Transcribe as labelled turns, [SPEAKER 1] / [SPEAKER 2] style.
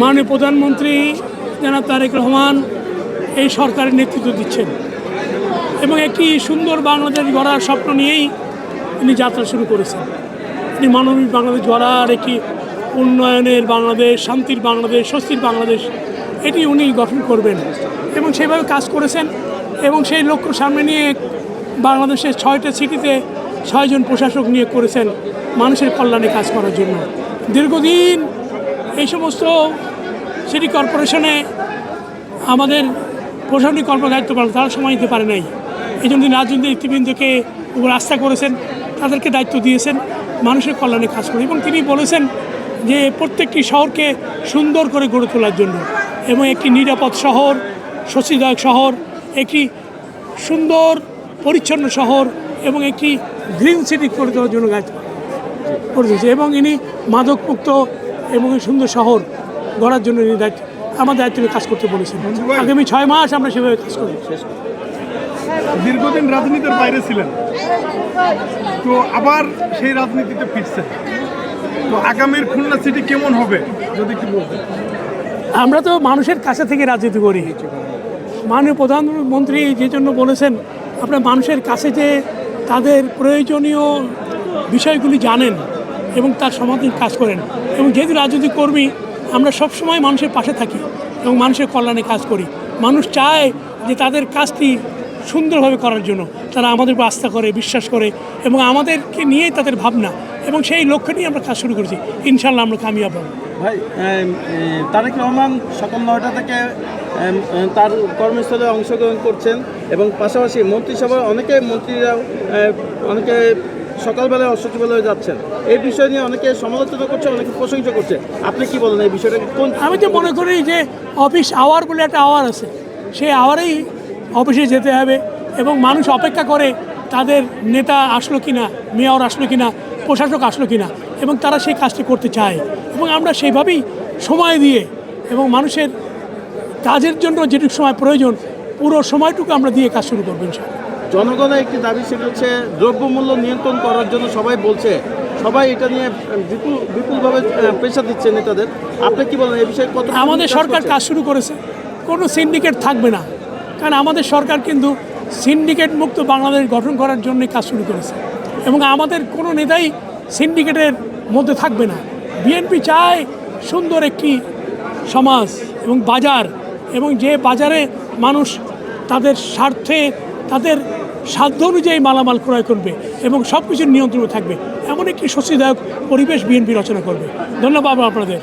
[SPEAKER 1] মাননীয় প্রধানমন্ত্রী জনাব তারেক রহমান এই সরকারের নেতৃত্ব দিচ্ছেন এবং একটি সুন্দর বাংলাদেশ গড়ার স্বপ্ন নিয়েই তিনি যাত্রা শুরু করেছেন। তিনি মানবিক বাংলাদেশ গড়ার একটি উন্নয়নের বাংলাদেশ, শান্তির বাংলাদেশ, স্বস্তির বাংলাদেশ এটি উনি গঠন করবেন এবং সেভাবে কাজ করেছেন এবং সেই লক্ষ্য সামনে নিয়ে বাংলাদেশের 6টা সিটিতে 6 জন প্রশাসক নিয়োগ করেছেন মানুষের কল্যাণে কাজ করার জন্য। দীর্ঘদিন এই সমস্ত সিটি কর্পোরেশনে আমাদের প্রশাসনিক দায়িত্ব পালন তারা সময় দিতে পারে নাই। এই জন্য তিনি রাজনৈতিক নেতৃবৃন্দকে উপর আস্থা করেছেন, তাদেরকে দায়িত্ব দিয়েছেন মানুষের কল্যাণে কাজ করে এবং তিনি বলেছেন যে প্রত্যেকটি শহরকে সুন্দর করে গড়ে তোলার জন্য এবং একটি নিরাপদ শহর, স্বস্তিদায়ক শহর, একটি সুন্দর পরিচ্ছন্ন শহর এবং একটি গ্রিন সিটি করে তোলার জন্য দায়িত্ব করে দিয়েছে এবং ইনি মাদকমুক্ত এবং সুন্দর শহর গড়ার জন্য ইনি আমার দায়িত্ব নিয়ে কাজ করতে বলেছেন। আগামী 6 মাস আমরা সেভাবে কাজ করি।
[SPEAKER 2] দীর্ঘদিন রাজনীতির বাইরে ছিলেন, তো আবার সেই রাজনীতিতে ফিরছেন, তো আগামীর খুলনা সিটি কেমন হবে যদি কি বলতেন?
[SPEAKER 1] আমরা তো মানুষের কাছে থেকে রাজনীতি করি। মাননীয় প্রধানমন্ত্রী যে জন্য বলেছেন আপনার মানুষের কাছে যে তাদের প্রয়োজনীয় বিষয়গুলি জানেন এবং তার সমাধান কাজ করেন এবং যেহেতু রাজনৈতিক কর্মী আমরা সবসময় মানুষের পাশে থাকি এবং মানুষের কল্যাণে কাজ করি। মানুষ চায় যে তাদের কাজটি সুন্দরভাবে করার জন্য তারা আমাদের উপর আস্থা করে, বিশ্বাস করে এবং আমাদেরকে নিয়ে তাদের ভাবনা এবং সেই লক্ষ্য নিয়ে আমরা কাজ শুরু করেছি। ইনশাল্লাহ আমরা কামিয়াব হব।
[SPEAKER 3] ভাই, তারেক রহমান সকাল 9টা থেকে তার কর্মস্থলে অংশগ্রহণ করছেন এবং পাশাপাশি মন্ত্রিসভার মন্ত্রীরা অনেকে সকালবেলায় সচিবালয়ে যাচ্ছেন। এই বিষয় নিয়ে অনেকে সমালোচনা করছে, অনেকে প্রশংসা করছে। আপনি কি বলেন এই বিষয়টা?
[SPEAKER 1] আমি তো মনে করি যে অফিস আওয়ার বলে একটা আওয়ার আছে, সেই আওয়ারেই অফিসে যেতে হবে এবং মানুষ অপেক্ষা করে তাদের নেতা আসলো কিনা, মেয়র আসলো কিনা, প্রশাসক আসলো কিনা এবং তারা সেই কাজটি করতে চায় এবং আমরা সেইভাবেই সময় দিয়ে এবং মানুষের কাজের জন্য যেটুকু সময় প্রয়োজন পুরো সময়টুকু আমরা দিয়ে কাজ শুরু করবো ইনশাআল্লাহ।
[SPEAKER 3] জনগণের একটি দাবি সেটা হচ্ছে দ্রব্যমূল্য নিয়ন্ত্রণ করার জন্য সবাই বলছে, সবাই এটা নিয়ে বিপুলভাবে প্রেশার দিচ্ছে নেতাদের। আপনি কি বলেন এই বিষয়ে? কত
[SPEAKER 1] আমাদের সরকার কাজ শুরু করেছে, কোনো সিন্ডিকেট থাকবে না, কারণ আমাদের সরকার কিন্তু সিন্ডিকেট মুক্ত বাংলাদেশ গঠন করার জন্যই কাজ শুরু করেছে এবং আমাদের কোনো নেতাই সিন্ডিকেটের মধ্যে থাকবে না। বিএনপি চায় সুন্দর একটি সমাজ এবং বাজার এবং যে বাজারে মানুষ তাদের স্বার্থে তাদের সাধ্য অনুযায়ী মালামাল ক্রয় করবে এবং সব কিছুর নিয়ন্ত্রণে থাকবে এমন একটি স্বস্তিদায়ক পরিবেশ বিএনপি রচনা করবে। ধন্যবাদ আপনাদের।